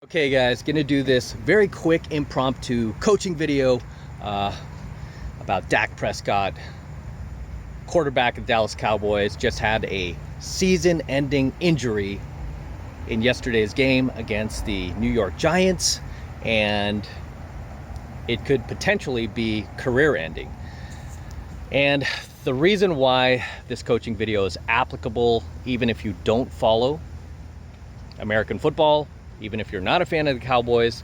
Okay guys, gonna do this very quick impromptu coaching video about Dak Prescott, quarterback of the Dallas Cowboys. Just had a season-ending injury in yesterday's game against the New York Giants, and it could potentially be career-ending. And the reason why this coaching video is applicable, even if you don't follow American football, even if you're not a fan of the Cowboys,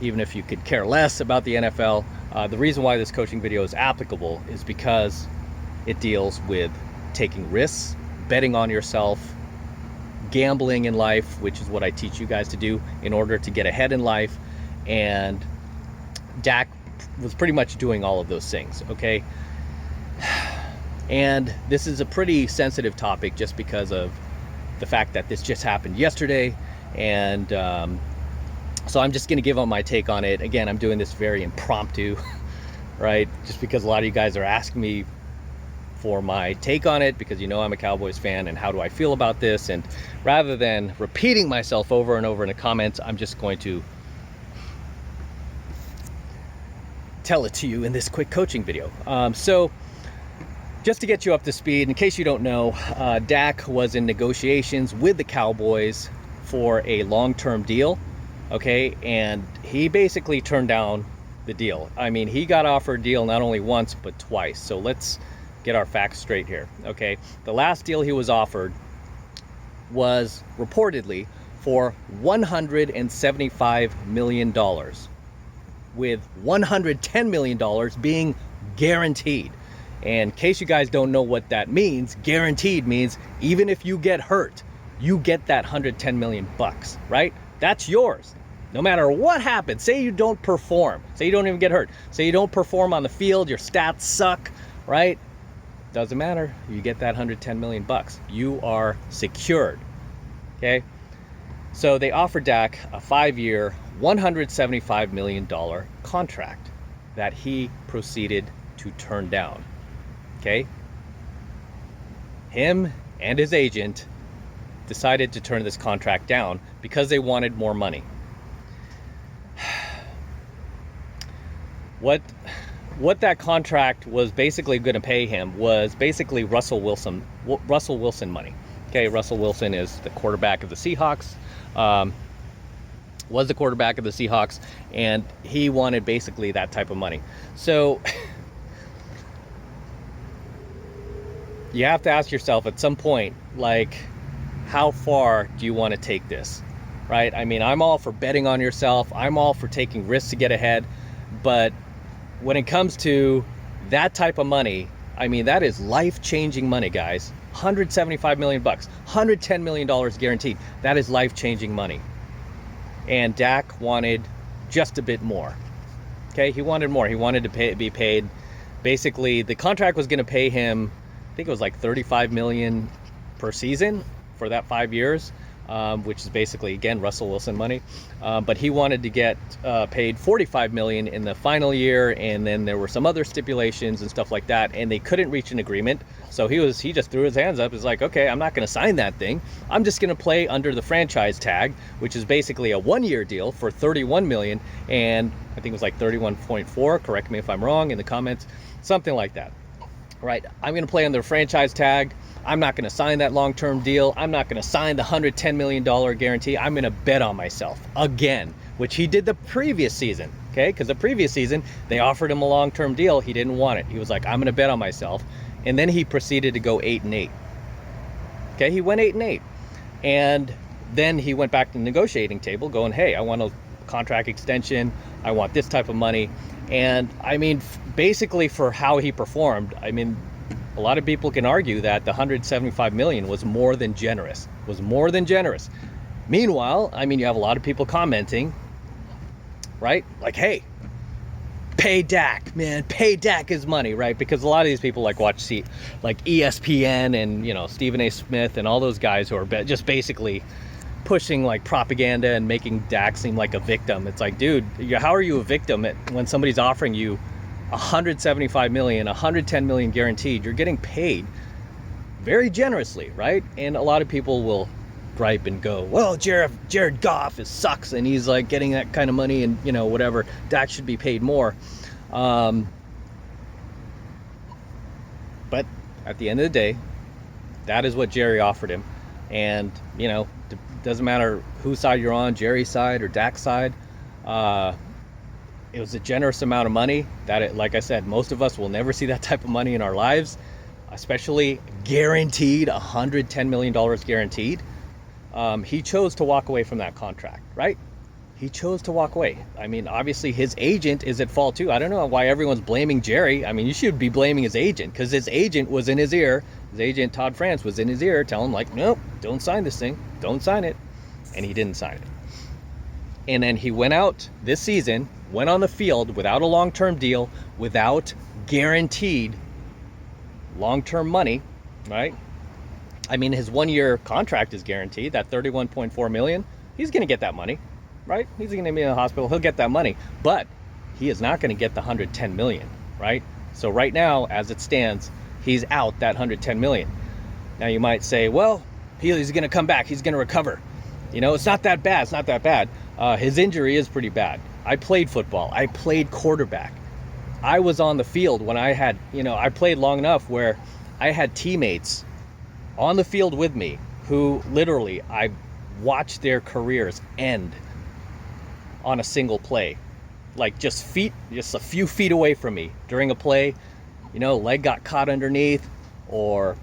even if you could care less about the NFL, the reason why this coaching video is applicable is because it deals with taking risks, betting on yourself, gambling in life, which is what I teach you guys to do in order to get ahead in life. And Dak was pretty much doing all of those things, okay? And this is a pretty sensitive topic just because of the fact that this just happened yesterday. And so I'm just going to give my take on it. Again, I'm doing this very impromptu, right? Just because a lot of you guys are asking me for my take on it, because you know I'm a Cowboys fan and how do I feel about this. And rather than repeating myself over and over in the comments, I'm just going to tell it to you in this quick coaching video. So just to get you up to speed, in case you don't know, Dak was in negotiations with the Cowboys for a long-term deal, okay? And he basically turned down the deal. I mean, he got offered a deal not only once, but twice. So let's get our facts straight here, okay? The last deal he was offered was reportedly for $175 million, with $110 million being guaranteed. And in case you guys don't know what that means, guaranteed means even if you get hurt, you get that $110 million bucks, right? That's yours. No matter what happens, say you don't perform, say you don't even get hurt, say you don't perform on the field, your stats suck, right? Doesn't matter. You get that $110 million bucks. You are secured, okay? So they offered Dak a 5-year, $175 million contract that he proceeded to turn down, okay? Him and his agent decided to turn this contract down because they wanted more money. What that contract was basically going to pay him was basically Russell Wilson money. Okay, Russell Wilson is the quarterback of the Seahawks, was the quarterback of the Seahawks, and he wanted basically that type of money. So you have to ask yourself at some point, like, how far do you want to take this, right? I mean, I'm all for betting on yourself. I'm all for taking risks to get ahead. But when it comes to that type of money, I mean, that is life-changing money, guys. $175 million bucks, $110 million guaranteed. That is life-changing money. And Dak wanted just a bit more. Okay, he wanted more. He wanted to be paid. Basically, the contract was going to pay him, I think it was like $35 million per season for that 5 years, which is basically, again, Russell Wilson money. But he wanted to get paid $45 million in the final year, and then there were some other stipulations and stuff like that, and they couldn't reach an agreement. So he just threw his hands up. He's like, okay, I'm not going to sign that thing. I'm just going to play under the franchise tag, which is basically a 1-year deal for $31 million, and I think it was like 31.4. Correct me if I'm wrong in the comments, something like that. Right? I'm going to play under the franchise tag. I'm not going to sign that long-term deal. I'm not going to sign the $110 million guarantee. I'm going to bet on myself again, which he did the previous season, okay? Because the previous season, they offered him a long-term deal. He didn't want it. He was like, I'm going to bet on myself. And then he proceeded to go 8-8. Okay, he went 8-8. And then he went back to the negotiating table going, hey, I want a contract extension. I want this type of money. And I mean, basically for how he performed, I mean, a lot of people can argue that the $175 million was more than generous, Meanwhile, I mean, you have a lot of people commenting, right? Like, hey, pay Dak, man, pay Dak his money, right? Because a lot of these people like watch like ESPN and, you know, Stephen A. Smith and all those guys who are just basically pushing like propaganda and making Dak seem like a victim. It's like, dude, how are you a victim when somebody's offering you $175 million, $110 million guaranteed? You're getting paid very generously, right? And a lot of people will gripe and go, well, Jared Goff sucks and he's like getting that kind of money and, you know, whatever, Dak should be paid more. But at the end of the day, that is what Jerry offered him. And, you know, doesn't matter whose side you're on, Jerry's side or Dak's side. It was a generous amount of money that, like I said, most of us will never see that type of money in our lives, especially guaranteed, $110 million guaranteed. He chose to walk away from that contract, right? He chose to walk away. I mean, obviously his agent is at fault too. I don't know why everyone's blaming Jerry. I mean, you should be blaming his agent, because his agent was in his ear. His agent, Todd France, was in his ear telling him, like, nope, don't sign this thing. Don't sign it. And he didn't sign it. And then he went out this season, went on the field without a long-term deal, without guaranteed long-term money, right? I mean, his one-year contract is guaranteed, that $31.4 million. He's going to get that money, right? He's going to be in the hospital. He'll get that money. But he is not going to get the $110 million, right? So right now, as it stands, he's out that $110 million. Now you might say, well, he's going to come back. He's going to recover. You know, it's not that bad. It's not that bad. His injury is pretty bad. I played football. I played quarterback. I was on the field when I had, you know, I played long enough where I had teammates on the field with me who literally I watched their careers end on a single play. Like just a few feet away from me during a play, you know, leg got caught underneath or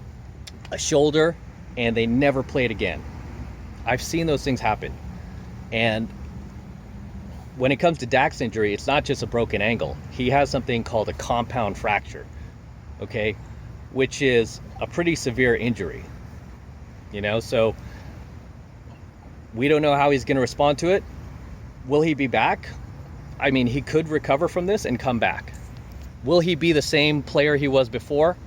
a shoulder, and they never played again. I've seen those things happen. And when it comes to Dak's injury, it's not just a broken ankle. He has something called a compound fracture, okay, which is a pretty severe injury, you know, so we don't know how he's going to respond to it. Will he be back? I mean, he could recover from this and come back. Will he be the same player he was before?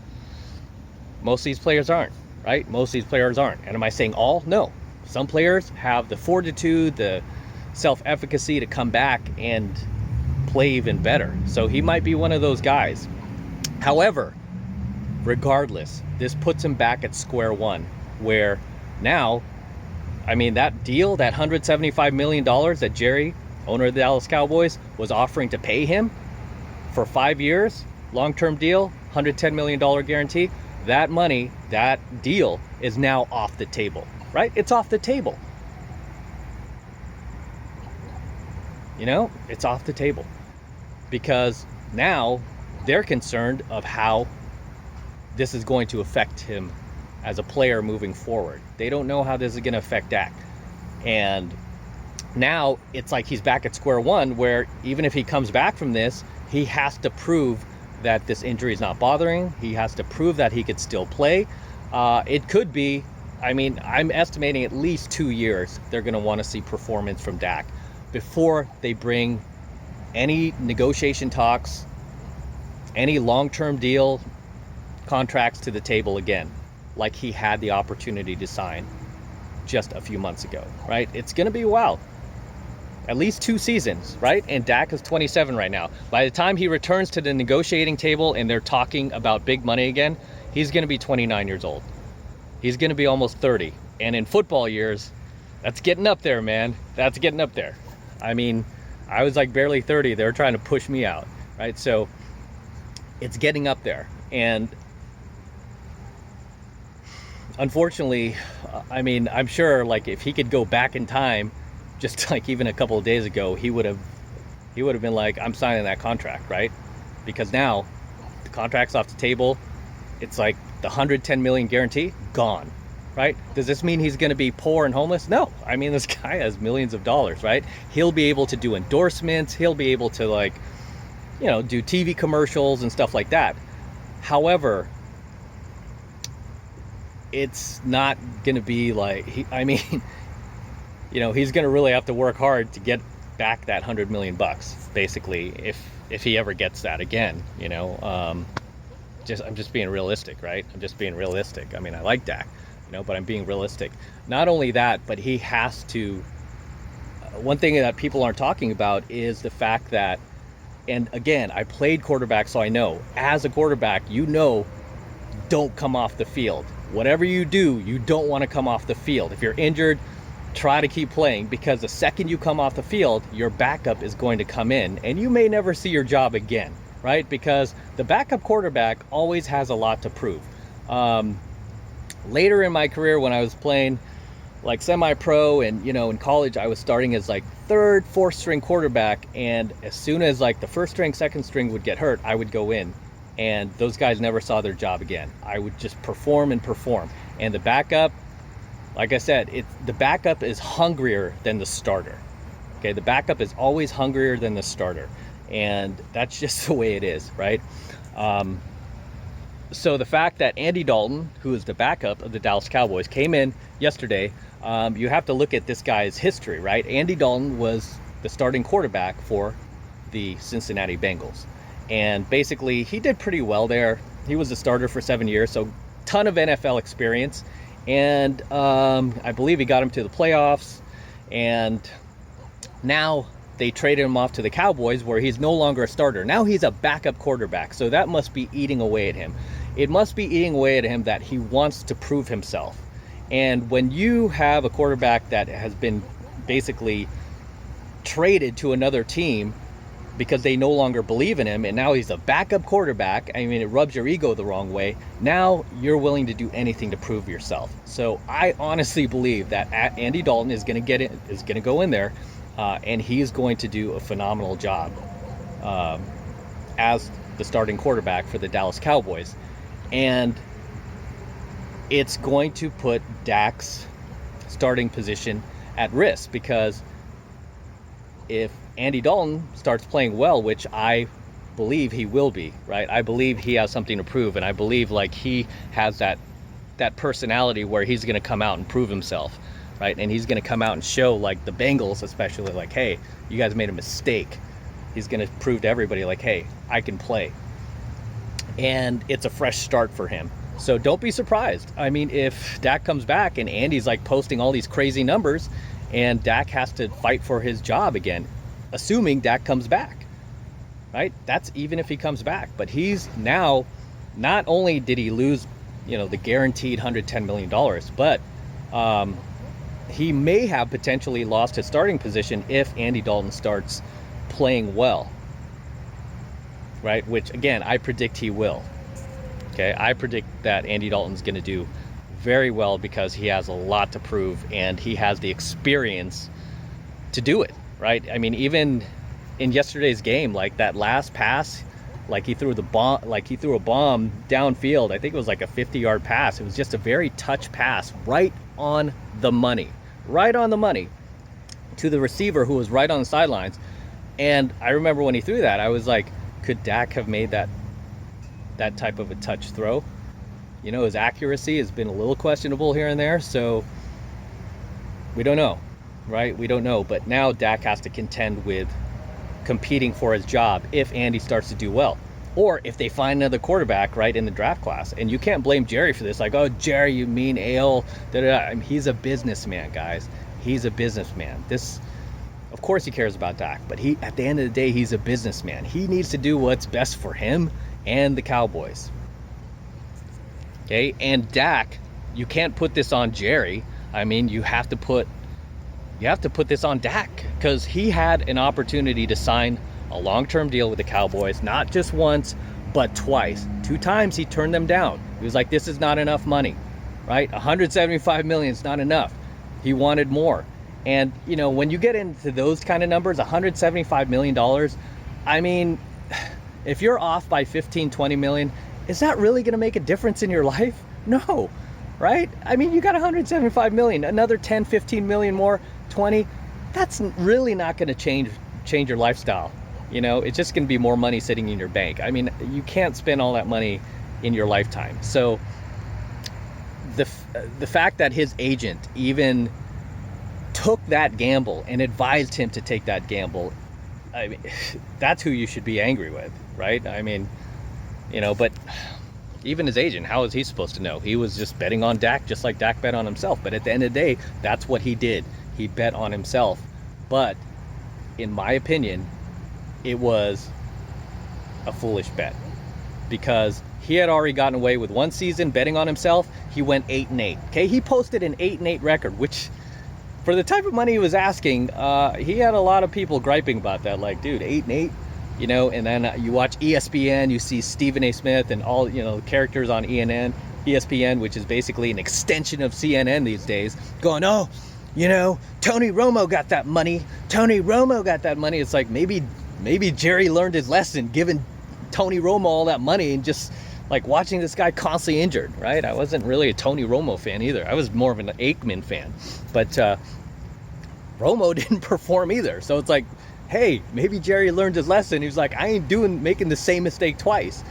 Most of these players aren't, right? Most of these players aren't. And am I saying all? No. Some players have the fortitude, the self-efficacy to come back and play even better. So he might be one of those guys. However, regardless, this puts him back at square one, where now, I mean, that deal, that $175 million that Jerry, owner of the Dallas Cowboys, was offering to pay him for 5 years, long-term deal, $110 million guarantee, that money, that deal is now off the table, right? It's off the table. You know, it's off the table because now they're concerned of how this is going to affect him as a player moving forward. They don't know how this is going to affect Dak. And now it's like he's back at square one, where even if he comes back from this, he has to prove that this injury is not bothering. He has to prove that he could still play. It could be, I mean, I'm estimating at least 2 years they're going to want to see performance from Dak before they bring any negotiation talks, any long-term deal contracts to the table again, like he had the opportunity to sign just a few months ago, right? It's going to be a while. At least 2 seasons, right? And Dak is 27 right now. By the time he returns to the negotiating table and they're talking about big money again, he's going to be 29 years old. He's going to be almost 30. And in football years, that's getting up there, man. That's getting up there. I mean, I was like barely 30. They were trying to push me out, right? So it's getting up there. And unfortunately, I mean, I'm sure like if he could go back in time, just like even a couple of days ago, he would have been like, I'm signing that contract, right? Because now the contract's off the table. It's like the $110 million guarantee gone, right? Does this mean he's going to be poor and homeless? No. I mean, this guy has millions of dollars, right? He'll be able to do endorsements. He'll be able to, like, you know, do TV commercials and stuff like that. However, it's not going to be like, I mean, you know, he's going to really have to work hard to get back that $100 million bucks, basically, if he ever gets that again, you know. I'm just being realistic, right? I'm just being realistic. I mean, I like Dak, you know, but I'm being realistic. Not only that, but he has to, one thing that people aren't talking about is the fact that, and again, I played quarterback, so I know, as a quarterback, you know, don't come off the field whatever you do, you don't want to come off the field. If you're injured, try to keep playing, because the second you come off the field, your backup is going to come in and you may never see your job again, right? Because the backup quarterback always has a lot to prove. Later in my career, when I was playing like semi-pro and, you know, in college, I was starting as like third, fourth string quarterback. And as soon as like the first string, second string would get hurt, I would go in, and those guys never saw their job again. I would just perform and perform. And the backup, like I said, the backup is hungrier than the starter. Okay, the backup is always hungrier than the starter. And that's just the way it is, right? So the fact that Andy Dalton, who is the backup of the Dallas Cowboys, came in yesterday, you have to look at this guy's history, right? Andy Dalton was the starting quarterback for the Cincinnati Bengals. And basically, he did pretty well there. He was a starter for 7 years, so ton of NFL experience. And I believe he got him to the playoffs. And now they traded him off to the Cowboys, where he's no longer a starter. Now he's a backup quarterback, so that must be eating away at him. It must be eating away at him that he wants to prove himself. And when you have a quarterback that has been basically traded to another team because they no longer believe in him, and now he's a backup quarterback, I mean, it rubs your ego the wrong way. Now you're willing to do anything to prove yourself. So I honestly believe that Andy Dalton is going to go in there, and he's going to do a phenomenal job as the starting quarterback for the Dallas Cowboys. And it's going to put Dak's starting position at risk, because if Andy Dalton starts playing well, which I believe he will be, right? I believe he has something to prove, and I believe like he has that personality where he's going to come out and prove himself, right? And he's going to come out and show, like the Bengals especially, like, hey, you guys made a mistake. He's going to prove to everybody, like, hey, I can play. And it's a fresh start for him. So don't be surprised. I mean, if Dak comes back and Andy's like posting all these crazy numbers and Dak has to fight for his job again, assuming Dak comes back, right? That's even if he comes back. But he's now, not only did he lose, you know, the guaranteed $110 million, but he may have potentially lost his starting position if Andy Dalton starts playing well, right? Which, again, I predict he will. Okay, I predict that Andy Dalton's going to do very well because he has a lot to prove and he has the experience to do it, right? I mean, even in yesterday's game, like that last pass, like he threw a bomb downfield. I think it was like a 50-yard pass. It was just a very touch pass, right on the money to the receiver who was right on the sidelines. And I remember when he threw that, I was like, could Dak have made that type of a touch throw? You know, his accuracy has been a little questionable here and there, so we don't know, right? We don't know. But now Dak has to contend with competing for his job if Andy starts to do well, or if they find another quarterback right in the draft class. And you can't blame Jerry for this, like, oh, Jerry, you mean ale, I mean, he's a businessman, guys. He's a businessman. Of course he cares about Dak, but at the end of the day, he's a businessman. He needs to do what's best for him and the Cowboys. Okay, and Dak, you can't put this on Jerry. I mean, you have to put this on Dak, because he had an opportunity to sign a long-term deal with the Cowboys, not just once, but twice. 2 times he turned them down. He was like, this is not enough money, right? $175 million is not enough. He wanted more. And, you know, when you get into those kind of numbers, $175 million, I mean, if you're off by 15, 20 million, is that really going to make a difference in your life? No, right? I mean, you got 175 million, another 10, 15 million more, 20, that's really not going to change your lifestyle. You know, it's just going to be more money sitting in your bank. I mean, you can't spend all that money in your lifetime. So the fact that his agent even took that gamble and advised him to take that gamble, I mean, that's who you should be angry with, right? I mean, you know, but even his agent, how is he supposed to know? He was just betting on Dak, just like Dak bet on himself. But at the end of the day, that's what he did. He bet on himself. But in my opinion, it was a foolish bet, because he had already gotten away with one season betting on himself. He went 8-8. Okay, he posted an 8-8 record, which for the type of money he was asking, he had a lot of people griping about that. Like, dude, 8-8, you know. And then you watch ESPN, you see Stephen A. Smith and all, you know, the characters on ESPN, which is basically an extension of CNN these days, going, oh, you know, Tony Romo got that money. Tony Romo got that money. It's like maybe Jerry learned his lesson, giving Tony Romo all that money and just like watching this guy constantly injured, right? I wasn't really a Tony Romo fan either. I was more of an Aikman fan. But Romo didn't perform either. So it's like, hey, maybe Jerry learned his lesson. He was like, I ain't making the same mistake twice,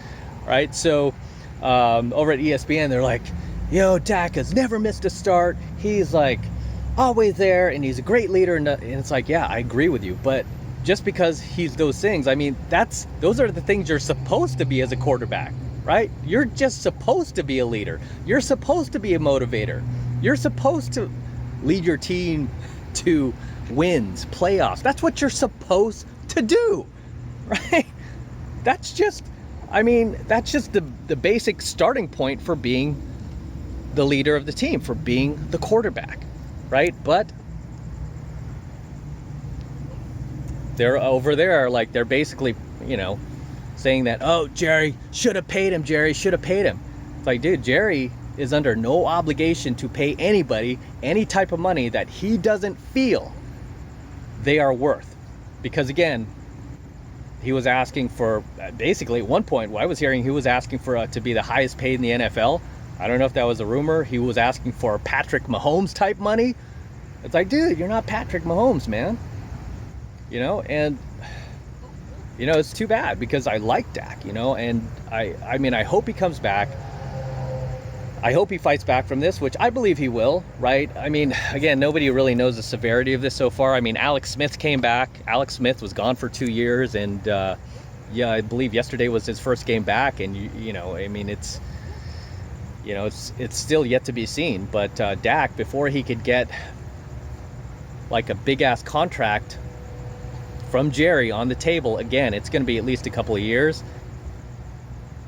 right? So over at ESPN, they're like, yo, Dak has never missed a start. He's like always there, and he's a great leader. And it's like, yeah, I agree with you. But just because he's those things, I mean, those are the things you're supposed to be as a quarterback, right? You're just supposed to be a leader. You're supposed to be a motivator. You're supposed to lead your team to wins, playoffs. That's what you're supposed to do, right? That's just the basic starting point for being the leader of the team, for being the quarterback, right? But they're over there, like, they're basically, you know, saying that, oh, Jerry should have paid him. Jerry should have paid him. It's like, dude, Jerry is under no obligation to pay anybody any type of money that he doesn't feel they are worth. Because again, he was asking for, basically at one point, what I was hearing, he was asking for to be the highest paid in the NFL. I don't know if that was a rumor. He was asking for Patrick Mahomes type money. It's like, dude, you're not Patrick Mahomes, man. You know, and you know, it's too bad because I like Dak, you know, and I mean, I hope he comes back. I hope he fights back from this, which I believe he will, right? I mean, again, nobody really knows the severity of this so far. I mean, Alex Smith came back. Alex Smith was gone for 2 years, and yeah, I believe yesterday was his first game back, and you know, I mean, it's still yet to be seen. But Dak, before he could get like a big ass contract from Jerry on the table, again, it's going to be at least a couple of years.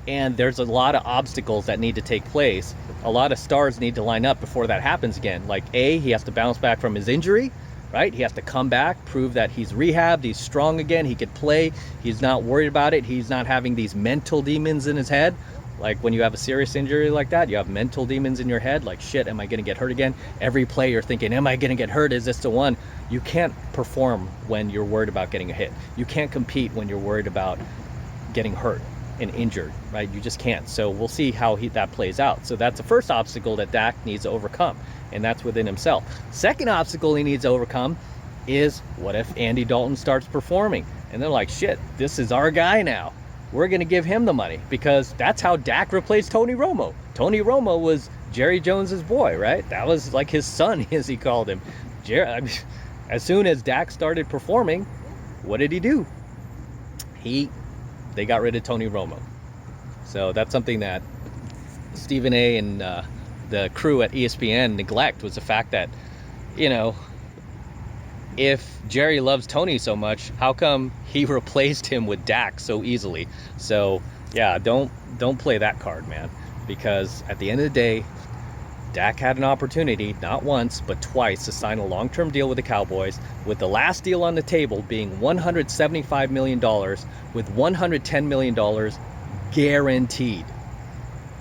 And there's a lot of obstacles that need to take place. A lot of stars need to line up before that happens again. Like, he has to bounce back from his injury, right? He has to come back, prove that he's rehabbed, he's strong again, he could play, he's not worried about it, he's not having these mental demons in his head. Like, when you have a serious injury like that, you have mental demons in your head, like, shit, am I going to get hurt again? Every play you're thinking, am I going to get hurt? Is this the one? You can't perform when you're worried about getting a hit. You can't compete when you're worried about getting hurt and injured, right? You just can't. So we'll see how that plays out. So that's the first obstacle that Dak needs to overcome, and that's within himself. Second obstacle he needs to overcome is, what if Andy Dalton starts performing? And they're like, shit, this is our guy now. We're going to give him the money, because that's how Dak replaced Tony Romo. Tony Romo was Jerry Jones's boy, right? That was like his son, as he called him. As soon as Dak started performing, what did he do? They got rid of Tony Romo. So that's something that Stephen A. and the crew at ESPN neglect, was the fact that, you know, if Jerry loves Tony so much, how come he replaced him with Dak so easily? So yeah, don't play that card, man, because at the end of the day, Dak had an opportunity, not once, but twice, to sign a long-term deal with the Cowboys, with the last deal on the table being $175 million, with $110 million guaranteed.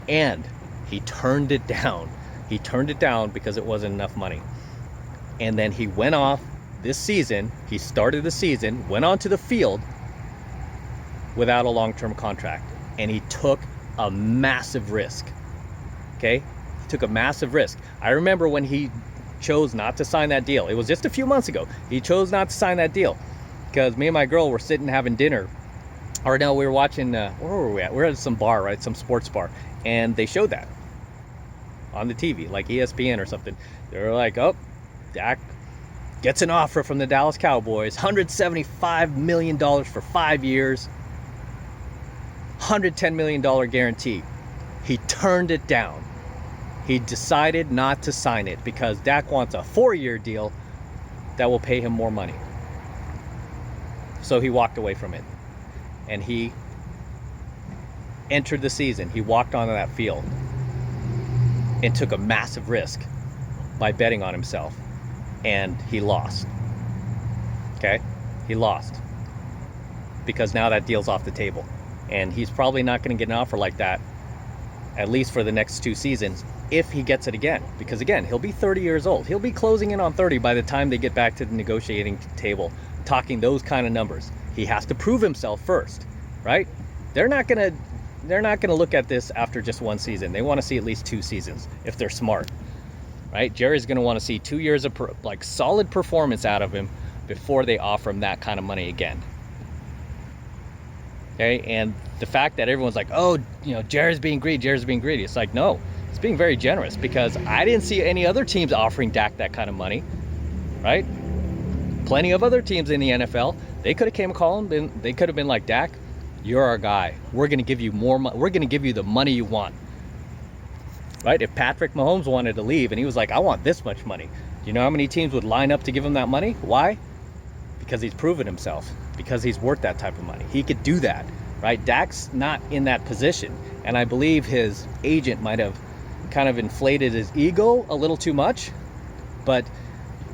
And he turned it down. He turned it down because it wasn't enough money. And then he went off this season, he started the season, went onto the field without a long-term contract. And he took a massive risk, okay? Took a massive risk. I remember when he chose not to sign that deal. It was just a few months ago. He chose not to sign that deal because me and my girl were sitting having dinner. Or no, we were watching, where were we at? We were at some bar, right? Some sports bar. And they showed that on the TV, like ESPN or something. They were like, oh, Dak gets an offer from the Dallas Cowboys, $175 million for 5 years, $110 million guarantee. He turned it down. He decided not to sign it because Dak wants a 4-year deal that will pay him more money. So he walked away from it. And he entered the season, he walked onto that field and took a massive risk by betting on himself, and he lost. Okay? He lost. Because now that deal's off the table. And he's probably not going to get an offer like that, at least for the next 2 seasons, if he gets it again. Because again, he'll be 30 years old. He'll be closing in on 30 by the time they get back to the negotiating table, talking those kind of numbers. He has to prove himself first, right? They're not going to look at this after just 1 season. They want to see at least 2 seasons if they're smart, right? Jerry's going to want to see 2 years of solid performance out of him before they offer him that kind of money again. Okay, and the fact that everyone's like, oh, Jerry's being greedy, it's like, no, it's being very generous, because I didn't see any other teams offering Dak that kind of money, right? Plenty of other teams in the NFL, they could have came and called him, they could have been like, Dak, you're our guy. We're going to give you more money. We're going to give you the money you want, right? If Patrick Mahomes wanted to leave and he was like, I want this much money, do you know how many teams would line up to give him that money? Why? Because he's proven himself, because he's worth that type of money. He could do that, right? Dak's not in that position, and I believe his agent might have kind of inflated his ego a little too much. But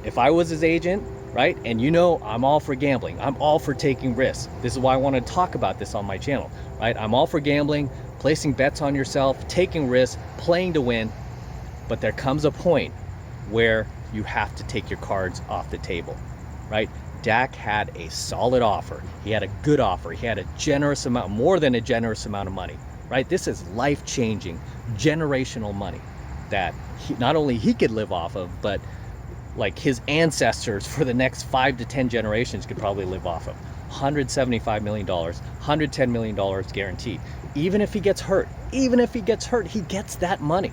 if I was his agent, right, and I'm all for gambling, I'm all for taking risks. This is why I want to talk about this on my channel, right? I'm all for gambling, placing bets on yourself, taking risks, playing to win. But there comes a point where you have to take your cards off the table, right? Dak had a solid offer. He had a good offer. He had a generous amount, more than a generous amount of money, right? This is life-changing, generational money that not only he could live off of, but like his ancestors for the next 5 to 10 generations could probably live off of. $175 million, $110 million guaranteed. Even if he gets hurt, he gets that money.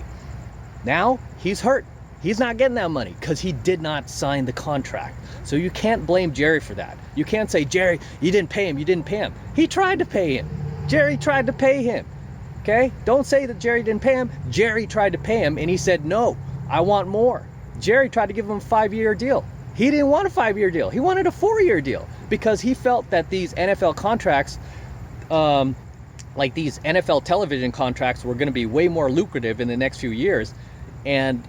Now he's hurt. He's not getting that money because he did not sign the contract. So you can't blame Jerry for that. You can't say, Jerry, you didn't pay him. He tried to pay him. Jerry tried to pay him. Okay? Don't say that Jerry didn't pay him. Jerry tried to pay him and he said, no, I want more. Jerry tried to give him a 5-year deal. He didn't want a 5-year deal. He wanted a 4-year deal because he felt that these NFL contracts, like these NFL television contracts, were going to be way more lucrative in the next few years. And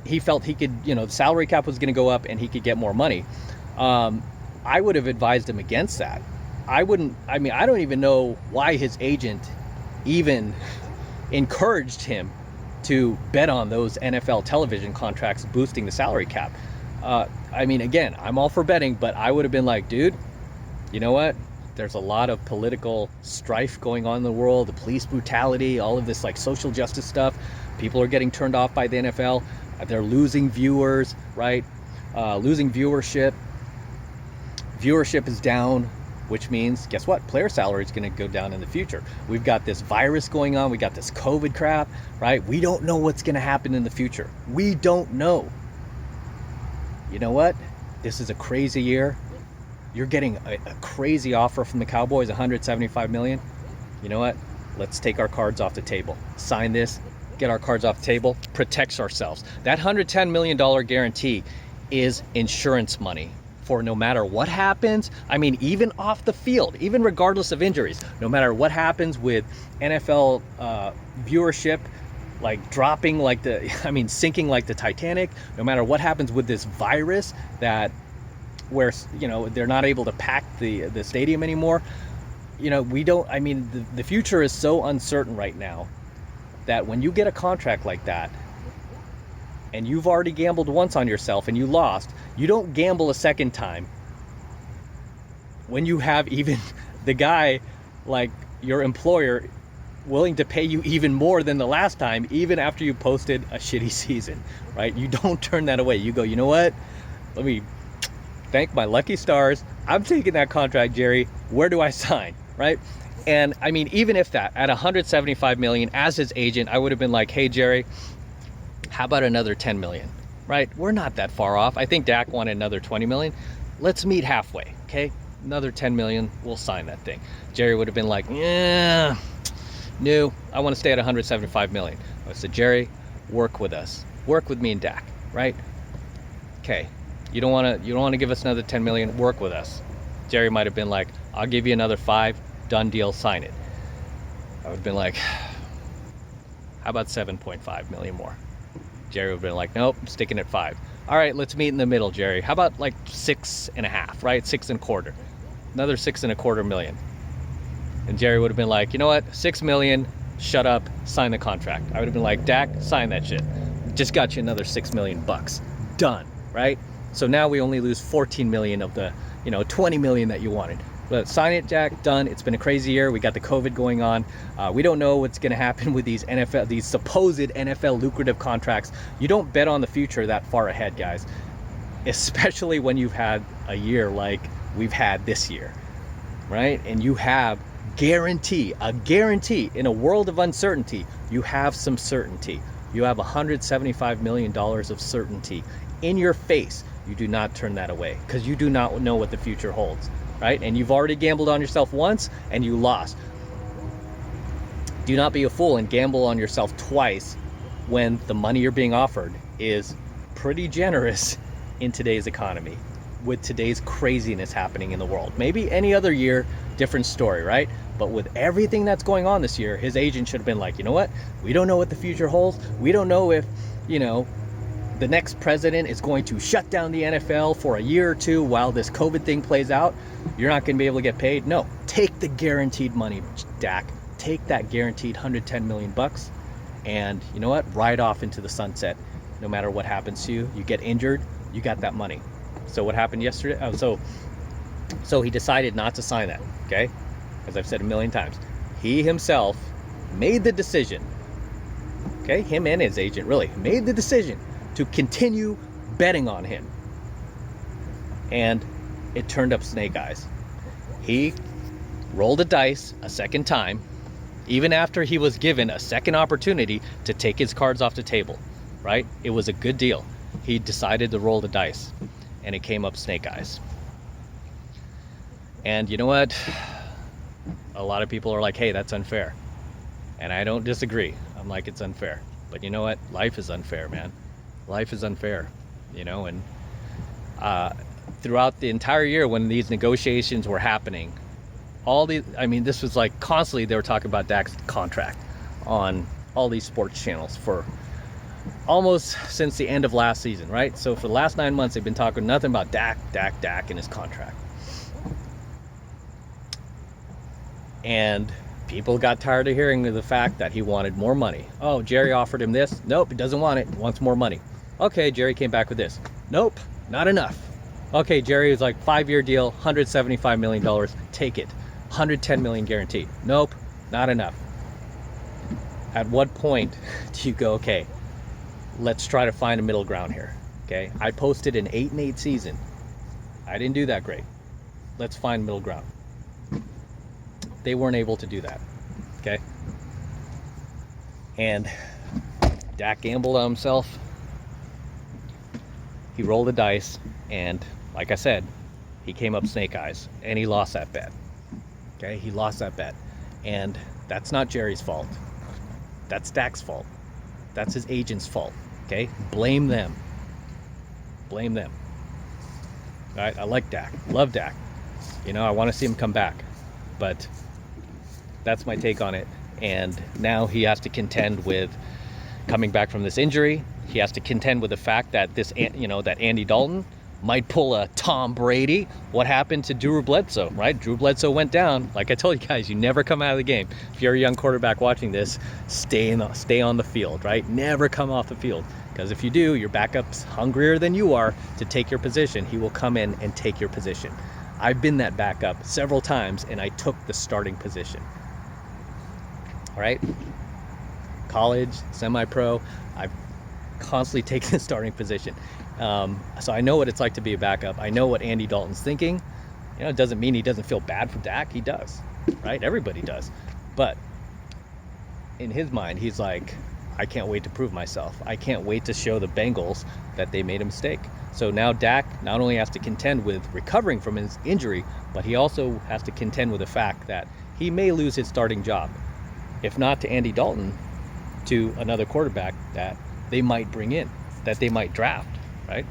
he felt he could, the salary cap was going to go up and he could get more money. I would have advised him against that. I don't even know why his agent even encouraged him to bet on those NFL television contracts boosting the salary cap. Again, I'm all for betting, but I would have been like, dude, you know what? There's a lot of political strife going on in the world, the police brutality, all of this like social justice stuff. People are getting turned off by the NFL. They're losing viewers, right? Losing viewership. Viewership is down, which means, guess what? Player salary is going to go down in the future. We've got this virus going on. We got this COVID crap, right? We don't know what's going to happen in the future. We don't know. You know what? This is a crazy year. You're getting a crazy offer from the Cowboys, $175 million. You know what? Let's take our cards off the table. Sign this. Get our cards off the table, protects ourselves. That $110 million guarantee is insurance money for no matter what happens. Even off the field, even regardless of injuries, no matter what happens with NFL viewership, like dropping sinking like the Titanic, no matter what happens with this virus where they're not able to pack the stadium anymore. The future is so uncertain right now that when you get a contract like that and you've already gambled once on yourself and you lost, you don't gamble a second time when you have even the guy, like your employer, willing to pay you even more than the last time, even after you posted a shitty season, right? You don't turn that away. You go, you know what? Let me thank my lucky stars. I'm taking that contract, Jerry. Where do I sign, right? And even if that, at $175 million as his agent, I would have been like, hey, Jerry, how about another $10 million, right? We're not that far off. I think Dak wanted another $20 million. Let's meet halfway, okay? Another $10 million, we'll sign that thing. Jerry would have been like, yeah, no, I want to stay at $175 million. I said, Jerry, work with us. Work with me and Dak, right? Okay, you don't want to give us another $10 million, work with us. Jerry might have been like, I'll give you another $5 million. Done deal, sign it. I would have been like, how about 7.5 million more? Jerry would have been like, nope, I'm sticking at 5. All right, let's meet in the middle, Jerry. How about like 6.5, right? 6.25. Another 6.25 million. And Jerry would have been like, you know what? 6 million, shut up, sign the contract. I would have been like, Dak, sign that shit. Just got you another $6 million bucks. Done, right? So now we only lose 14 million of the, 20 million that you wanted. But sign it, Jack, done. It's been a crazy year. We got the COVID going on. We don't know what's going to happen with these supposed NFL lucrative contracts. You don't bet on the future that far ahead, guys, especially when you've had a year like we've had this year, right? And you have a guarantee in a world of uncertainty. You have some certainty. You have $175 million of certainty in your face. You do not turn that away because you do not know what the future holds. Right? And you've already gambled on yourself once and you lost. Do not be a fool and gamble on yourself twice when the money you're being offered is pretty generous in today's economy with today's craziness happening in the world. Maybe any other year, different story, right? But with everything that's going on this year, his agent should have been like, you know what? We don't know what the future holds. We don't know if, the next president is going to shut down the NFL for a year or two while this COVID thing plays out. You're not going to be able to get paid. No, take the guaranteed money, Dak. Take that guaranteed 110 million bucks, and you know what? Ride off into the sunset. No matter what happens to you, you get injured, you got that money. So what happened yesterday? So he decided not to sign that. Okay, as I've said a million times, he himself made the decision. Okay, him and his agent really made the decision to continue betting on him. And it turned up snake eyes. He rolled a dice a second time, even after he was given a second opportunity to take his cards off the table, right? It was a good deal. He decided to roll the dice, and it came up snake eyes. And you know what? A lot of people are like, hey, that's unfair. And I don't disagree. I'm like, it's unfair. But you know what? Life is unfair, man. Life is unfair, and throughout the entire year when these negotiations were happening, this was like constantly they were talking about Dak's contract on all these sports channels for almost since the end of last season, right? So for the last 9 months, they've been talking nothing about Dak and his contract. And people got tired of hearing the fact that he wanted more money. Oh, Jerry offered him this. Nope, he doesn't want it. He wants more money. Okay, Jerry came back with this. Nope, not enough. Okay, Jerry was like 5-year deal, $175 million. Take it. 110 million guaranteed. Nope, not enough. At what point do you go, okay, let's try to find a middle ground here. Okay, I posted an 8-8 season. I didn't do that great. Let's find middle ground. They weren't able to do that. Okay, and Dak gambled on himself. He rolled the dice, and like I said, he came up snake eyes, and he lost that bet. Okay, he lost that bet, and that's not Jerry's fault. That's Dak's fault. That's his agent's fault. Okay, blame them. Blame them. All right, I like Dak, love Dak. I want to see him come back, but that's my take on it. And now he has to contend with coming back from this injury. He has to contend with the fact that that Andy Dalton might pull a Tom Brady. What happened to Drew Bledsoe, right? Drew Bledsoe went down. Like I told you guys, you never come out of the game. If you're a young quarterback watching this, stay on the field, right? Never come off the field. Because if you do, your backup's hungrier than you are to take your position. He will come in and take your position. I've been that backup several times, and I took the starting position. All right? College, semi-pro, I've constantly taken the starting position. So I know what it's like to be a backup. I know what Andy Dalton's thinking. It doesn't mean he doesn't feel bad for Dak. He does, right? Everybody does. But in his mind, he's like, I can't wait to prove myself. I can't wait to show the Bengals that they made a mistake. So now Dak not only has to contend with recovering from his injury, but he also has to contend with the fact that he may lose his starting job. If not to Andy Dalton, to another quarterback that they might bring in, that they might draft, right?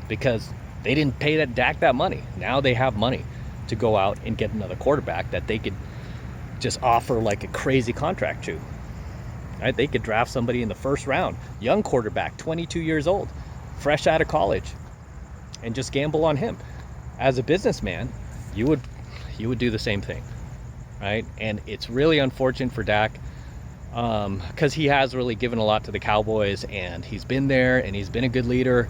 Because they didn't pay Dak that money. Now they have money to go out and get another quarterback that they could just offer like a crazy contract to. Right? They could draft somebody in the first round, young quarterback, 22 years old, fresh out of college, and just gamble on him. As a businessman, you would do the same thing, right? And it's really unfortunate for Dak, because he has really given a lot to the Cowboys, and he's been there, and he's been a good leader.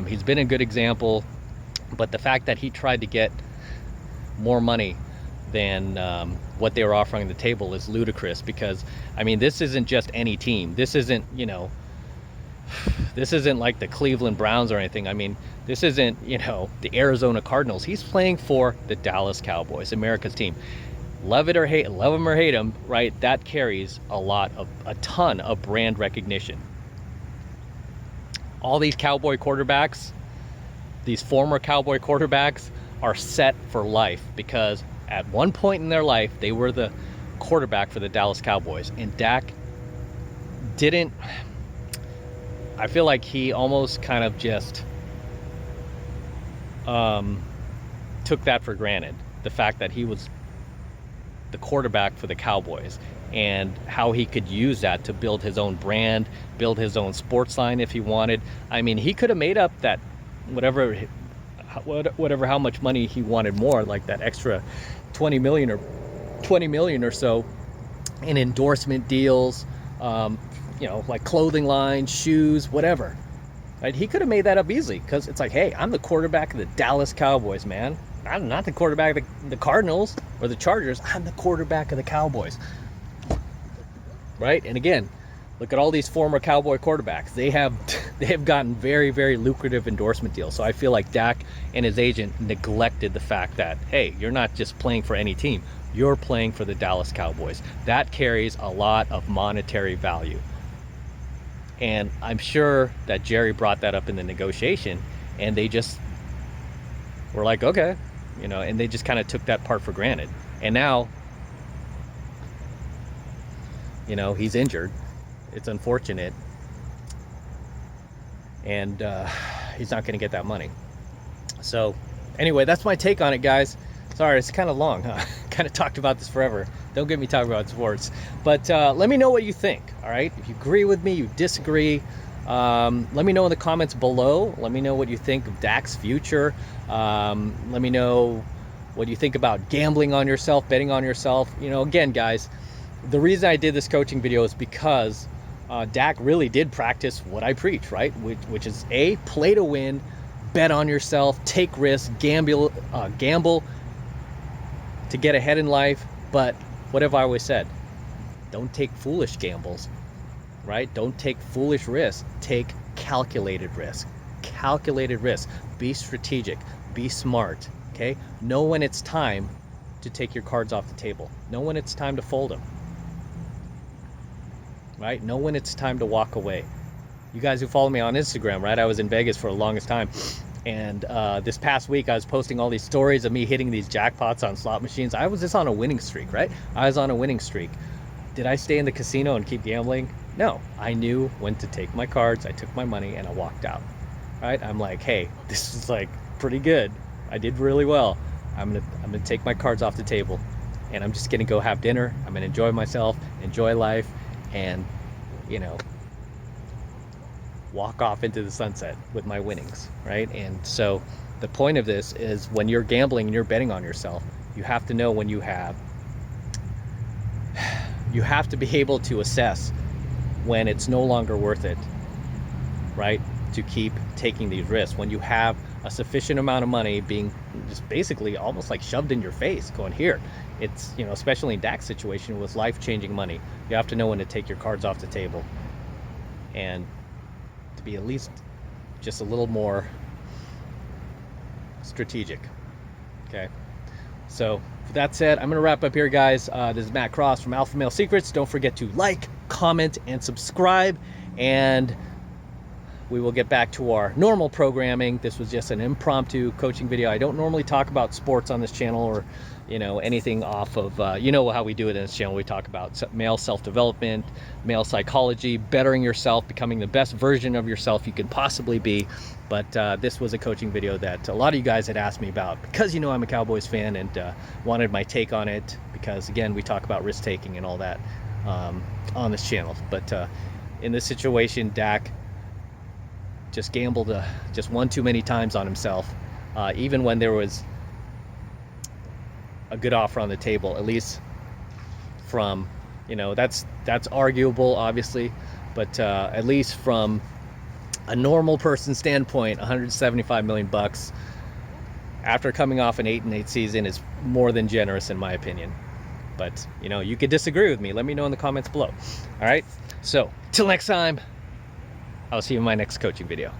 He's been a good example, but the fact that he tried to get more money than what they were offering on the table is ludicrous, because I mean, this isn't just any team. This isn't, you know, this isn't like the Cleveland Browns or anything. I mean, this isn't, you know, the Arizona Cardinals. He's playing for the Dallas Cowboys, America's team. Love it or hate, love him or hate him, right? That carries a ton of brand recognition. All these Cowboy quarterbacks, these former Cowboy quarterbacks, are set for life, because at one point in their life, they were the quarterback for the Dallas Cowboys. And Dak didn't, I feel like he almost kind of just took that for granted. The fact that he was the quarterback for the Cowboys, and how he could use that to build his own brand, build his own sports line if he wanted. I mean, he could have made up that whatever how much money he wanted more, like that extra 20 million or so in endorsement deals, you know, like clothing lines, shoes, whatever. Right? He could have made that up easily, because it's like, hey, I'm the quarterback of the Dallas Cowboys, man. I'm not the quarterback of the Cardinals or the Chargers. I'm the quarterback of the Cowboys. Right? And again, look at all these former Cowboy quarterbacks. They have gotten very, very lucrative endorsement deals. So I feel like Dak and his agent neglected the fact that, hey, you're not just playing for any team. You're playing for the Dallas Cowboys. That carries a lot of monetary value. And I'm sure that Jerry brought that up in the negotiation, and they just were like, okay, you know, and they just kind of took that part for granted. And now, you know, he's injured. It's unfortunate, and he's not going to get that money. So anyway, that's my take on it, guys. Sorry, it's kind of long, huh? Kind of talked about this forever. Don't get me talking about sports. But let me know what you think, all right? If you agree with me, you disagree, let me know in the comments below. Let me know what you think of Dak's future. Let me know what you think about gambling on yourself, betting on yourself. You know, again, guys, the reason I did this coaching video is because Dak really did practice what I preach, right? Which is A, play to win, bet on yourself, take risks, gamble to get ahead in life. But what have I always said? Don't take foolish gambles, right? Don't take foolish risks. Take calculated risk. Calculated risk. Be strategic. Be smart, okay? Know when it's time to take your cards off the table. Know when it's time to fold them. Right? Know when it's time to walk away. You guys who follow me on Instagram, right? I was in Vegas for the longest time. And this past week, I was posting all these stories of me hitting these jackpots on slot machines. I was just on a winning streak, right? I was on a winning streak. Did I stay in the casino and keep gambling? No. I knew when to take my cards. I took my money and I walked out. Right? I'm like, hey, this is like pretty good. I did really well. I'm gonna take my cards off the table, and I'm just gonna go have dinner. I'm gonna enjoy myself, enjoy life, and, you know, walk off into the sunset with my winnings, right? And so the point of this is, when you're gambling and you're betting on yourself, you have to know when you have to be able to assess when it's no longer worth it, right, to keep taking these risks. When you have a sufficient amount of money being just basically almost like shoved in your face, going, here, it's, you know, especially in Dak's situation with life-changing money, you have to know when to take your cards off the table, and to be at least just a little more strategic. Okay, so with that said, I'm gonna wrap up here, guys. This is Matt Cross from Alpha Male Secrets. Don't forget to like, comment, and subscribe, and we will get back to our normal programming. This was just an impromptu coaching video. I don't normally talk about sports on this channel, or anything off of how we do it in this channel. We talk about male self-development, male psychology, bettering yourself, becoming the best version of yourself you can possibly be. But this was a coaching video that a lot of you guys had asked me about, because I'm a Cowboys fan, and wanted my take on it, because again, we talk about risk taking and all that on this channel. But in this situation, Dak just gambled just one too many times on himself, even when there was a good offer on the table. At least from that's arguable, obviously, but at least from a normal person's standpoint, 175 million bucks after coming off an 8-8 season is more than generous, in my opinion. But you could disagree with me. Let me know in the comments below. All right, so till next time, I'll see you in my next coaching video.